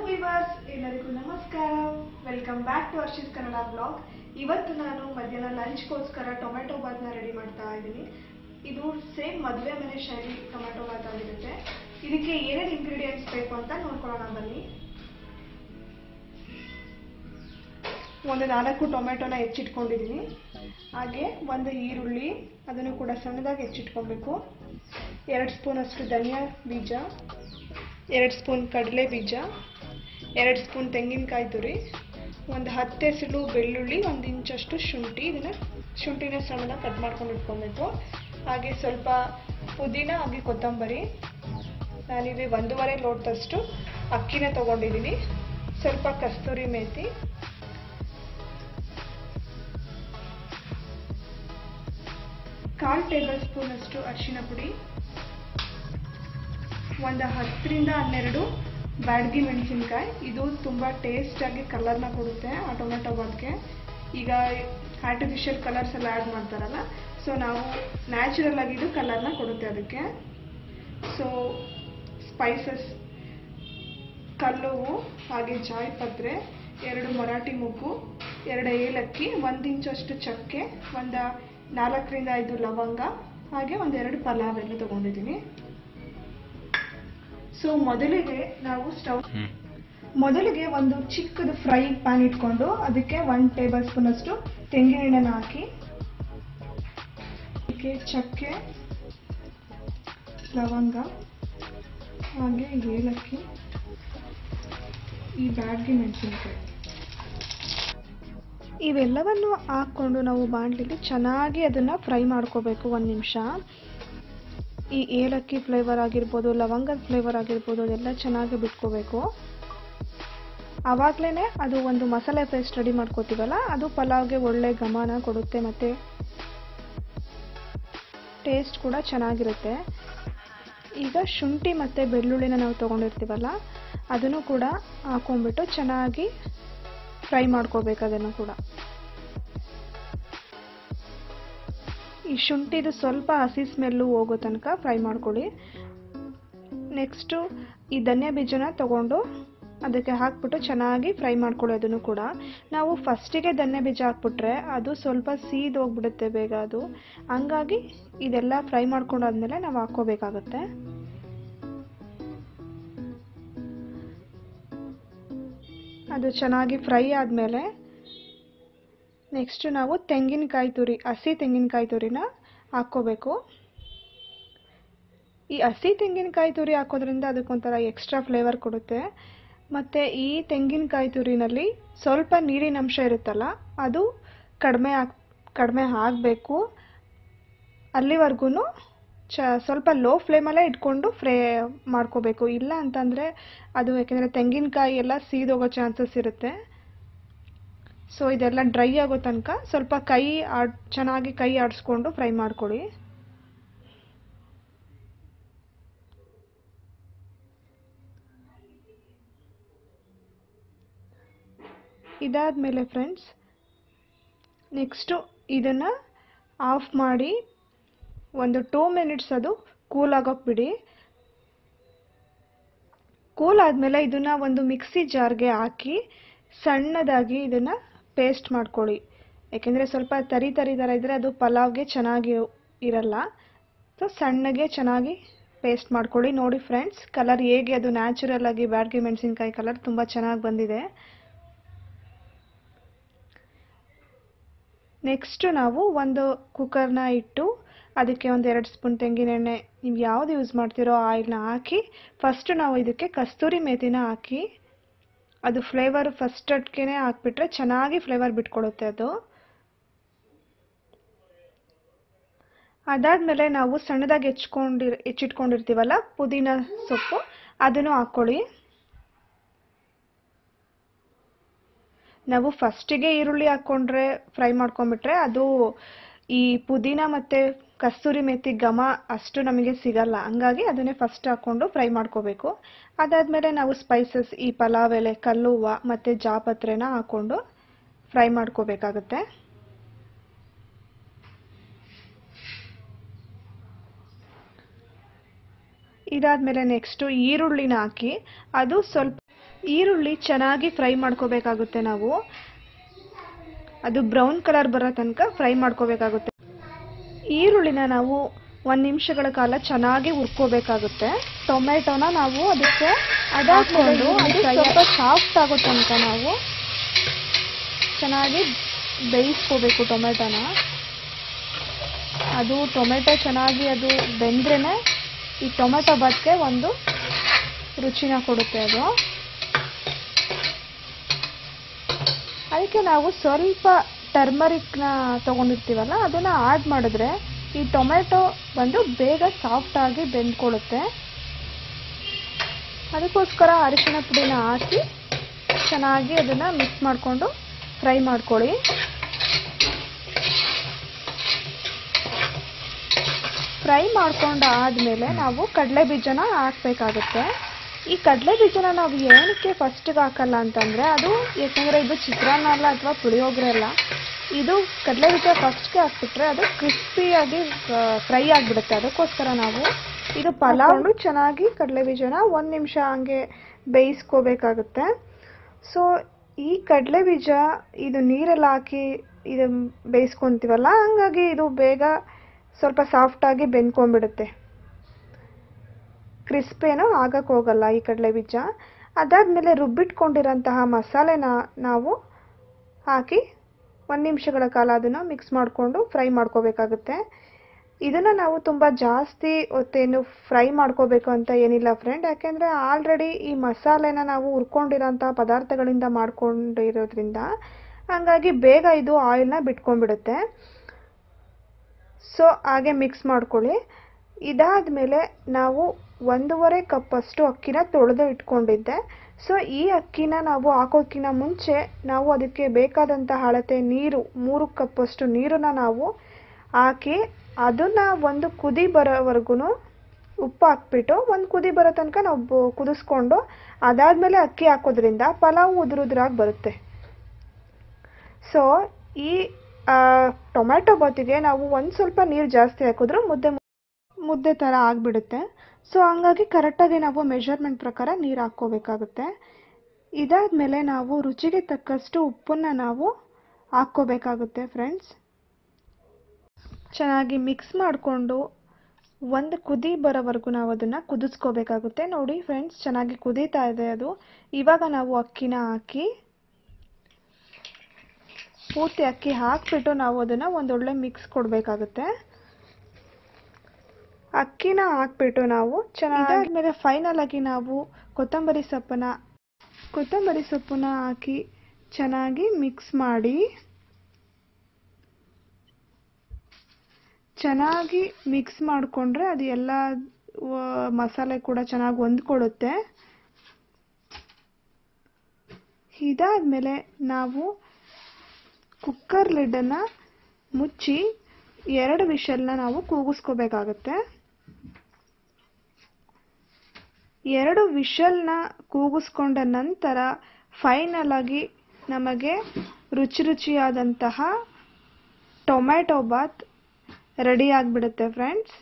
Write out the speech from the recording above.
Viewers ಎಲ್ಲರಿಗೂ ನಮಸ್ಕಾರ. Welcome back to Harshi's Kannada blog. ಇವತ್ತು ನಾನು ಮಧ್ಯಾಹ್ನ ಲಂಚ್ಗೋಸ್ಕರ ಟೊಮೆಟೊ ಬಾತ್ನ ರೆಡಿ ಮಾಡ್ತಾ ಇದ್ದೀನಿ. ಇದು ಸೇಮ್ ಮದುವೆ ಮನೆ ಶೈಲಿ ಟೊಮೆಟೊ ಬಾತ್ ಆಗಿರುತ್ತೆ. ಇದಕ್ಕೆ ಏನೇನು ಇಂಗ್ರೀಡಿಯೆಂಟ್ಸ್ ಬೇಕು ಅಂತ ನೋಡ್ಕೊಳ್ಳೋಣ ಬನ್ನಿ. ಒಂದು 4 ಟೊಮೆಟೊನ ಹೆಚ್ಚಿಟ್ಕೊಂಡಿದ್ದೀನಿ. ಹಾಗೆ ಒಂದು ಈರುಳ್ಳಿ, ಅದನ್ನು ಕೂಡ ಸಣ್ಣದಾಗಿ ಹೆಚ್ಚಿಟ್ಕೊಬೇಕು. 2 ಸ್ಪೂನ್ ಅಷ್ಟು ಧನಿಯಾ ಬೀಜ, 2 ಸ್ಪೂನ್ ಕಡಲೆ ಬೀಜ, 2 ಸ್ಪೂನ್ ತೆಂಗಿನಕಾಯಿ ತುರಿ, ಒಂದು 10 ಎಸಳು ಬೆಳ್ಳುಳ್ಳಿ, 1 ಇಂಚಷ್ಟು ಶುಂಠಿ. ಇದನ್ನು ಶುಂಠಿನ ಸಣ್ಣದಾಗಿ ಕಟ್ ಮಾಡ್ಕೊಂಡು ಇಟ್ಕೊಬೇಕು. ಹಾಗೆ ಸ್ವಲ್ಪ ಪುದೀನ, ಹಾಗೆ ಕೊತ್ತಂಬರಿ. ನಾನಿಲ್ಲಿ 1.5 ಲೋಟದಷ್ಟು ಅಕ್ಕಿನ ತೊಗೊಂಡಿದ್ದೀನಿ. ಸ್ವಲ್ಪ ಕಸ್ತೂರಿ ಮೇಥಿ, ಕಾಲು ಟೇಬಲ್ ಸ್ಪೂನ್ ಅಷ್ಟು ಅರಿಶಿನ ಪುಡಿ, ಒಂದು 10 ರಿಂದ 12 ಬ್ಯಾಡಗಿ ಮೆಣಸಿನ್ಕಾಯಿ. ಇದು ತುಂಬ ಟೇಸ್ಟಾಗಿ ಕಲರ್ನ ಕೊಡುತ್ತೆ ಆ ಟೊಮೆಟೊ ಬಾತ್ಗೆ. ಈಗ ಆರ್ಟಿಫಿಷಿಯಲ್ ಕಲರ್ಸ್ ಎಲ್ಲ ಆ್ಯಡ್ ಮಾಡ್ತಾರಲ್ಲ, ಸೊ ನಾವು ನ್ಯಾಚುರಲ್ ಆಗಿ ಇದು ಕಲರ್ನ ಕೊಡುತ್ತೆ ಅದಕ್ಕೆ. ಸೊ ಸ್ಪೈಸಸ್, ಕಲ್ಲುವು, ಹಾಗೆ ಜಾಯಿ ಪತ್ರೆ, 2 ಮರಾಠಿ ಮೊಗ್ಗು, 2 ಏಲಕ್ಕಿ, 1 ಇಂಚಷ್ಟು ಚಕ್ಕೆ, ಒಂದು 4 ರಿಂದ 5 ಲವಂಗ, ಹಾಗೆ 2 ಪಲಾವ್ ಎಲೆ ತಗೊಂಡಿದ್ದೀನಿ. ಸೊ ಮೊದಲಿಗೆ ಒಂದು ಚಿಕ್ಕದು ಫ್ರೈ ಪ್ಯಾನ್ ಇಟ್ಕೊಂಡು ಅದಕ್ಕೆ 1 ಟೇಬಲ್ ಸ್ಪೂನ್ ಅಷ್ಟು ತೆಂಗಿನ ಎಣ್ಣೆನ ಹಾಕಿ, ಅದಕ್ಕೆ ಚಕ್ಕೆ, ಲವಂಗ, ಹಾಗೆ ಏಲಕ್ಕಿ, ಈ ಬ್ಯಾಡಗಿ ಮೆಣಸಿನಕಾಯಿ, ಇವೆಲ್ಲವನ್ನು ಹಾಕ್ಕೊಂಡು ನಾವು ಬಾಣಲಿಲಿ ಚೆನ್ನಾಗಿ ಅದನ್ನು ಫ್ರೈ ಮಾಡ್ಕೋಬೇಕು 1 ನಿಮಿಷ. ಈ ಏಲಕ್ಕಿ ಫ್ಲೇವರ್ ಆಗಿರ್ಬೋದು, ಲವಂಗದ ಫ್ಲೇವರ್ ಆಗಿರ್ಬೋದು, ಅದೆಲ್ಲ ಚೆನ್ನಾಗಿ ಬಿಟ್ಕೋಬೇಕು. ಆವಾಗಲೇ ಅದು ಒಂದು ಮಸಾಲೆ ಪೇಸ್ಟ್ ರೆಡಿ ಮಾಡ್ಕೋತೀವಲ್ಲ, ಅದು ಪಲಾವ್ಗೆ ಒಳ್ಳೆ ಘಮನ ಕೊಡುತ್ತೆ ಮತ್ತು ಟೇಸ್ಟ್ ಕೂಡ ಚೆನ್ನಾಗಿರುತ್ತೆ. ಈಗ ಶುಂಠಿ ಮತ್ತು ಬೆಳ್ಳುಳ್ಳಿನ ನಾವು ತೊಗೊಂಡಿರ್ತೀವಲ್ಲ, ಅದನ್ನು ಕೂಡ ಹಾಕೊಂಡ್ಬಿಟ್ಟು ಚೆನ್ನಾಗಿ ಫ್ರೈ ಮಾಡ್ಕೋಬೇಕು. ಅದನ್ನು ಕೂಡ ಈ ಶುಂಠಿದು ಸ್ವಲ್ಪ ಹಸಿ ಸ್ಮೆಲ್ಲು ಹೋಗೋ ತನಕ ಫ್ರೈ ಮಾಡ್ಕೊಳ್ಳಿ. ನೆಕ್ಸ್ಟು ಈ ಧನಿಯಾ ಬೀಜನ ತಗೊಂಡು ಅದಕ್ಕೆ ಹಾಕ್ಬಿಟ್ಟು ಚೆನ್ನಾಗಿ ಫ್ರೈ ಮಾಡ್ಕೊಳ್ಳಿ. ಅದನ್ನು ಕೂಡ ನಾವು ಫಸ್ಟಿಗೆ ಧನಿಯಾ ಬೀಜ ಹಾಕ್ಬಿಟ್ರೆ ಅದು ಸ್ವಲ್ಪ ಸೀದೋಗ್ಬಿಡುತ್ತೆ ಬೇಗ. ಅದು ಹಂಗಾಗಿ ಇದೆಲ್ಲ ಫ್ರೈ ಮಾಡ್ಕೊಂಡಾದ್ಮೇಲೆ ನಾವು ಹಾಕ್ಕೋಬೇಕಾಗುತ್ತೆ. ಅದು ಚೆನ್ನಾಗಿ ಫ್ರೈ ಆದಮೇಲೆ ನೆಕ್ಸ್ಟು ನಾವು ತೆಂಗಿನಕಾಯಿ ತುರಿ, ಹಸಿ ತೆಂಗಿನಕಾಯಿ ತುರಿನ ಹಾಕ್ಕೋಬೇಕು. ಈ ಹಸಿ ತೆಂಗಿನಕಾಯಿ ತುರಿ ಹಾಕೋದ್ರಿಂದ ಅದಕ್ಕೊಂಥರ ಎಕ್ಸ್ಟ್ರಾ ಫ್ಲೇವರ್ ಕೊಡುತ್ತೆ. ಮತ್ತು ಈ ತೆಂಗಿನಕಾಯಿ ತುರಿನಲ್ಲಿ ಸ್ವಲ್ಪ ನೀರಿನ ಅಂಶ ಇರುತ್ತಲ್ಲ, ಅದು ಕಡಿಮೆ ಆಗಬೇಕು. ಅಲ್ಲಿವರೆಗೂ ಸ್ವಲ್ಪ ಲೋ ಫ್ಲೇಮಲ್ಲೇ ಇಟ್ಕೊಂಡು ಫ್ರೈ ಮಾಡ್ಕೋಬೇಕು. ಇಲ್ಲ ಅಂತಂದರೆ ಅದು, ಯಾಕೆಂದರೆ ತೆಂಗಿನಕಾಯಿ ಎಲ್ಲ ಸೀದೋಗೋ ಚಾನ್ಸಸ್ ಇರುತ್ತೆ. ಸೊ ಇದೆಲ್ಲ ಡ್ರೈ ಆಗೋ ತನಕ ಸ್ವಲ್ಪ ಚೆನ್ನಾಗಿ ಕೈ ಆಡಿಸ್ಕೊಂಡು ಫ್ರೈ ಮಾಡ್ಕೊಳ್ಳಿ. ಇದಾದಮೇಲೆ ಫ್ರೆಂಡ್ಸ್, ನೆಕ್ಸ್ಟು ಇದನ್ನು ಆಫ್ ಮಾಡಿ ಒಂದು 2 ಮಿನಿಟ್ಸ್ ಅದು ಕೂಲ್ ಆಗೋಕೆ ಬಿಡಿ. ಕೂಲ್ ಆದಮೇಲೆ ಇದನ್ನು ಒಂದು ಮಿಕ್ಸಿ ಜಾರ್ಗೆ ಹಾಕಿ ಸಣ್ಣದಾಗಿ ಇದನ್ನು ಪೇಸ್ಟ್ ಮಾಡ್ಕೊಳ್ಳಿ. ಯಾಕೆಂದರೆ ಸ್ವಲ್ಪ ತರಿ ಥರ ಇದ್ದರೆ ಅದು ಪಲಾವ್ಗೆ ಚೆನ್ನಾಗಿ ಇರಲ್ಲ. ಸೊ ಸಣ್ಣಗೆ ಚೆನ್ನಾಗಿ ಪೇಸ್ಟ್ ಮಾಡ್ಕೊಳ್ಳಿ. ನೋಡಿ ಫ್ರೆಂಡ್ಸ್, ಕಲರ್ ಹೇಗೆ ಅದು ನ್ಯಾಚುರಲ್ ಆಗಿ ಬ್ಯಾಡಗಿ ಮೆಣಸಿನ್ಕಾಯಿ ಕಲರ್ ತುಂಬ ಚೆನ್ನಾಗಿ ಬಂದಿದೆ. ನೆಕ್ಸ್ಟು ನಾವು ಒಂದು ಕುಕ್ಕರ್ನ ಇಟ್ಟು ಅದಕ್ಕೆ 2 ಸ್ಪೂನ್ ತೆಂಗಿನ ಎಣ್ಣೆ, ನೀವು ಯಾವುದು ಯೂಸ್ ಮಾಡ್ತೀರೋ ಆಯಿಲ್ನ ಹಾಕಿ, ಫಸ್ಟು ನಾವು ಇದಕ್ಕೆ ಕಸ್ತೂರಿ ಮೇಥಿನ ಹಾಕಿ, ಅದು ಫ್ಲೇವರ್ ಫಸ್ಟಕ್ಕೆ ಹಾಕ್ಬಿಟ್ರೆ ಚೆನ್ನಾಗಿ ಫ್ಲೇವರ್ ಬಿಟ್ಕೊಡುತ್ತೆ ಅದು. ಅದಾದಮೇಲೆ ನಾವು ಸಣ್ಣದಾಗಿ ಹೆಚ್ಚಿಟ್ಕೊಂಡಿರ್ತೀವಲ್ಲ ಪುದೀನ ಸೊಪ್ಪು, ಅದನ್ನು ಹಾಕ್ಕೊಳ್ಳಿ. ನಾವು ಫಸ್ಟಿಗೆ ಈರುಳ್ಳಿ ಹಾಕ್ಕೊಂಡ್ರೆ ಫ್ರೈ ಮಾಡ್ಕೊಂಡ್ಬಿಟ್ರೆ ಅದು ಈ ಪುದೀನ ಮತ್ತು ಕಸ್ತೂರಿ ಮೇಥಿ ಘಮ ಅಷ್ಟು ನಮಗೆ ಸಿಗಲ್ಲ. ಹಂಗಾಗಿ ಅದನ್ನೇ ಫಸ್ಟ್ ಹಾಕ್ಕೊಂಡು ಫ್ರೈ ಮಾಡ್ಕೋಬೇಕು. ಅದಾದಮೇಲೆ ನಾವು ಸ್ಪೈಸಸ್, ಈ ಪಲಾವ್ ಎಲೆ, ಕಲ್ಲು ಹೂವು ಮತ್ತು ಜಾಪತ್ರೆನ ಹಾಕ್ಕೊಂಡು ಫ್ರೈ ಮಾಡ್ಕೋಬೇಕಾಗುತ್ತೆ. ಇದಾದಮೇಲೆ ನೆಕ್ಸ್ಟು ಈರುಳ್ಳಿನ ಹಾಕಿ ಅದು ಸ್ವಲ್ಪ ಈರುಳ್ಳಿ ಚೆನ್ನಾಗಿ ಫ್ರೈ ಮಾಡ್ಕೋಬೇಕಾಗುತ್ತೆ ನಾವು. ಅದು ಬ್ರೌನ್ ಕಲರ್ ಬರೋ ತನಕ ಫ್ರೈ ಮಾಡ್ಕೋಬೇಕಾಗುತ್ತೆ. ಈರುಳ್ಳಿನ ನಾವು 1 ನಿಮಿಷಗಳ ಕಾಲ ಚೆನ್ನಾಗಿ ಹುರ್ಕೋಬೇಕಾಗುತ್ತೆ. ಟೊಮೆಟೊನ ನಾವು ಅದಕ್ಕೆ ಹಾಕೊಂಡು ಅದು ಸ್ವಲ್ಪ ಸಾಫ್ಟ್ ಆಗೋ ತನಕ ನಾವು ಚೆನ್ನಾಗಿ ಬೇಯಿಸ್ಕೋಬೇಕು ಟೊಮೆಟೊನ. ಅದು ಟೊಮೆಟೊ ಚೆನ್ನಾಗಿ ಅದು ಬೆಂದ್ರೇ ಈ ಟೊಮೆಟೊ ಬಾತ್ಗೆ ಒಂದು ರುಚಿನ ಕೊಡುತ್ತೆ ಅದು. ಅದಕ್ಕೆ ನಾವು ಸ್ವಲ್ಪ ಟರ್ಮರಿಕ್ನ ತೊಗೊಂಡಿರ್ತೀವಲ್ಲ ಅದನ್ನು ಆ್ಯಡ್ ಮಾಡಿದ್ರೆ ಈ ಟೊಮೆಟೊ ಬಂದು ಬೇಗ ಸಾಫ್ಟಾಗಿ ಬೆಂದ್ಕೊಳ್ಳುತ್ತೆ. ಅದಕ್ಕೋಸ್ಕರ ಅರಿಶಿಣ ಪುಡಿನ ಹಾಕಿ ಚೆನ್ನಾಗಿ ಅದನ್ನು ಮಿಕ್ಸ್ ಮಾಡಿಕೊಂಡು ಫ್ರೈ ಮಾಡ್ಕೊಳ್ಳಿ. ಫ್ರೈ ಮಾಡ್ಕೊಂಡು ಆದಮೇಲೆ ನಾವು ಕಡಲೆ ಬೀಜನ ಹಾಕಬೇಕಾಗುತ್ತೆ. ಈ ಕಡಲೆ ಬೀಜನ ನಾವು ಏನಕ್ಕೆ ಫಸ್ಟಿಗೆ ಹಾಕಲ್ಲ ಅಂತಂದರೆ ಅದು ಯಾಕೆಂದರೆ ಇದು ಚಿತ್ರಾನ್ನ ಅಲ್ಲ ಅಥವಾ ಪುಳಿಯೋಗರೆ ಅಲ್ಲ. ಇದು ಕಡಲೆ ಬೀಜ ಫಸ್ಟ್ಗೆ ಹಾಕ್ಬಿಟ್ರೆ ಅದು ಕ್ರಿಸ್ಪಿಯಾಗಿ ಫ್ರೈ ಆಗಿಬಿಡುತ್ತೆ. ಅದಕ್ಕೋಸ್ಕರ ನಾವು ಇದು ಪಲಾವ್ ಚೆನ್ನಾಗಿ ಕಡಲೆ ಬೀಜನ 1 ನಿಮಿಷ ಹಂಗೆ ಬೇಯಿಸ್ಕೋಬೇಕಾಗುತ್ತೆ. ಸೊ ಈ ಕಡಲೆ ಬೀಜ ಇದು ನೀರೆಲ್ಲ ಹಾಕಿ ಇದು ಬೇಯಿಸ್ಕೊತೀವಲ್ಲ, ಹಂಗಾಗಿ ಇದು ಬೇಗ ಸ್ವಲ್ಪ ಸಾಫ್ಟಾಗಿ ಬೆಂದ್ಕೊಂಡ್ಬಿಡುತ್ತೆ. ಕ್ರಿಸ್ಪೇನೂ ಆಗಕ್ಕೆ ಹೋಗಲ್ಲ ಈ ಕಡಲೆ ಬೀಜ. ಅದಾದಮೇಲೆ ರುಬ್ಬಿಟ್ಕೊಂಡಿರೋಂತಹ ಮಸಾಲೆನ ನಾವು ಹಾಕಿ 1 ನಿಮಿಷಗಳ ಕಾಲ ಅದನ್ನು ಮಿಕ್ಸ್ ಮಾಡಿಕೊಂಡು ಫ್ರೈ ಮಾಡ್ಕೋಬೇಕಾಗುತ್ತೆ. ಇದನ್ನು ನಾವು ತುಂಬ ಜಾಸ್ತಿ ಹೊತ್ತೇನು ಫ್ರೈ ಮಾಡ್ಕೋಬೇಕು ಅಂತ ಏನಿಲ್ಲ ಫ್ರೆಂಡ್. ಯಾಕೆಂದರೆ ಆಲ್ರೆಡಿ ಈ ಮಸಾಲೆನ ನಾವು ಹುರ್ಕೊಂಡಿರೋಂಥ ಪದಾರ್ಥಗಳಿಂದ ಮಾಡ್ಕೊಂಡಿರೋದ್ರಿಂದ ಹಾಗಾಗಿ ಬೇಗ ಇದು ಆಯಿಲ್ನ ಬಿಟ್ಕೊಂಡ್ಬಿಡುತ್ತೆ. ಸೊ ಹಾಗೆ ಮಿಕ್ಸ್ ಮಾಡ್ಕೊಳ್ಳಿ. ಇದಾದಮೇಲೆ ನಾವು 1.5 ಕಪ್ಪಷ್ಟು ಅಕ್ಕಿನ ತೊಳೆದು ಇಟ್ಕೊಂಡಿದ್ದೆ. ಸೊ ಈ ಅಕ್ಕಿನ ನಾವು ಹಾಕೋಕ್ಕಿಂತ ಮುಂಚೆ ನಾವು ಅದಕ್ಕೆ ಬೇಕಾದಂಥ ಅಳತೆ ನೀರು 3 ಕಪ್ಪಷ್ಟು ನೀರನ್ನು ನಾವು ಹಾಕಿ ಅದನ್ನು ಒಂದು ಕುದಿ ಬರೋವರೆಗೂ ಉಪ್ಪು ಹಾಕ್ಬಿಟ್ಟು ಒಂದು ಕುದಿ ಬರೋ ತನಕ ನಾವು ಕುದಿಸ್ಕೊಂಡು ಅದಾದಮೇಲೆ ಅಕ್ಕಿ ಹಾಕೋದ್ರಿಂದ ಪಲಾವ್ ಉದುರುದ್ರಾಗಿ ಬರುತ್ತೆ. ಸೊ ಈ ಟೊಮ್ಯಾಟೊ ಬಾತಿಗೆ ನಾವು ಒಂದು ಸ್ವಲ್ಪ ನೀರು ಜಾಸ್ತಿ ಹಾಕಿದ್ರೂ ಮುದ್ದೆ ಥರ ಆಗಿಬಿಡುತ್ತೆ. ಸೊ ಹಂಗಾಗಿ ಕರೆಕ್ಟಾಗಿ ನಾವು ಮೆಷರ್ಮೆಂಟ್ ಪ್ರಕಾರ ನೀರು ಹಾಕ್ಕೋಬೇಕಾಗುತ್ತೆ. ಇದಾದಮೇಲೆ ನಾವು ರುಚಿಗೆ ತಕ್ಕಷ್ಟು ಉಪ್ಪನ್ನು ನಾವು ಹಾಕ್ಕೋಬೇಕಾಗುತ್ತೆ ಫ್ರೆಂಡ್ಸ್. ಚೆನ್ನಾಗಿ ಮಿಕ್ಸ್ ಮಾಡಿಕೊಂಡು ಒಂದು ಕುದಿ ಬರೋವರೆಗೂ ನಾವು ಅದನ್ನು ಕುದಿಸ್ಕೋಬೇಕಾಗುತ್ತೆ. ನೋಡಿ ಫ್ರೆಂಡ್ಸ್, ಚೆನ್ನಾಗಿ ಕುದೀತಾ ಇದೆ ಅದು. ಇವಾಗ ನಾವು ಅಕ್ಕಿನ ಹಾಕಿ ಪೂರ್ತಿ ಅಕ್ಕಿ ಹಾಕಿಬಿಟ್ಟು ನಾವು ಅದನ್ನು ಒಂದೊಳ್ಳೆ ಮಿಕ್ಸ್ ಕೊಡಬೇಕಾಗುತ್ತೆ. ಅಕ್ಕಿನ ಹಾಕ್ಬಿಟ್ಟು ನಾವು ಚೆನ್ನಾಗಿ ಫೈನಲ್ ಆಗಿ ನಾವು ಕೊತ್ತಂಬರಿ ಸೊಪ್ಪನ್ನ ಹಾಕಿ ಚೆನ್ನಾಗಿ ಮಿಕ್ಸ್ ಮಾಡಿ ಚೆನ್ನಾಗಿ ಮಿಕ್ಸ್ ಮಾಡಿಕೊಂಡ್ರೆ ಅದು ಎಲ್ಲ ಮಸಾಲೆ ಕೂಡ ಚೆನ್ನಾಗಿ ಹೊಂದ್ಕೊಳ್ಳುತ್ತೆ. ಇದಾದಮೇಲೆ ನಾವು ಕುಕ್ಕರ್ ಲಿಡ್ಡನ್ನು ಮುಚ್ಚಿ 2 ವಿಷಲ್ನ ನಾವು ಕೂಗಿಸ್ಕೋಬೇಕಾಗುತ್ತೆ. 2 ವಿಷಲ್ನ ಕೂಗಿಸ್ಕೊಂಡ ನಂತರ ಫೈನಲ್ ಆಗಿ ನಮಗೆ ರುಚಿಯಾದಂತಹ ಟೊಮ್ಯಾಟೊ ಬಾತ್ ರೆಡಿ ಆಗಿಬಿಡುತ್ತೆ ಫ್ರೆಂಡ್ಸ್.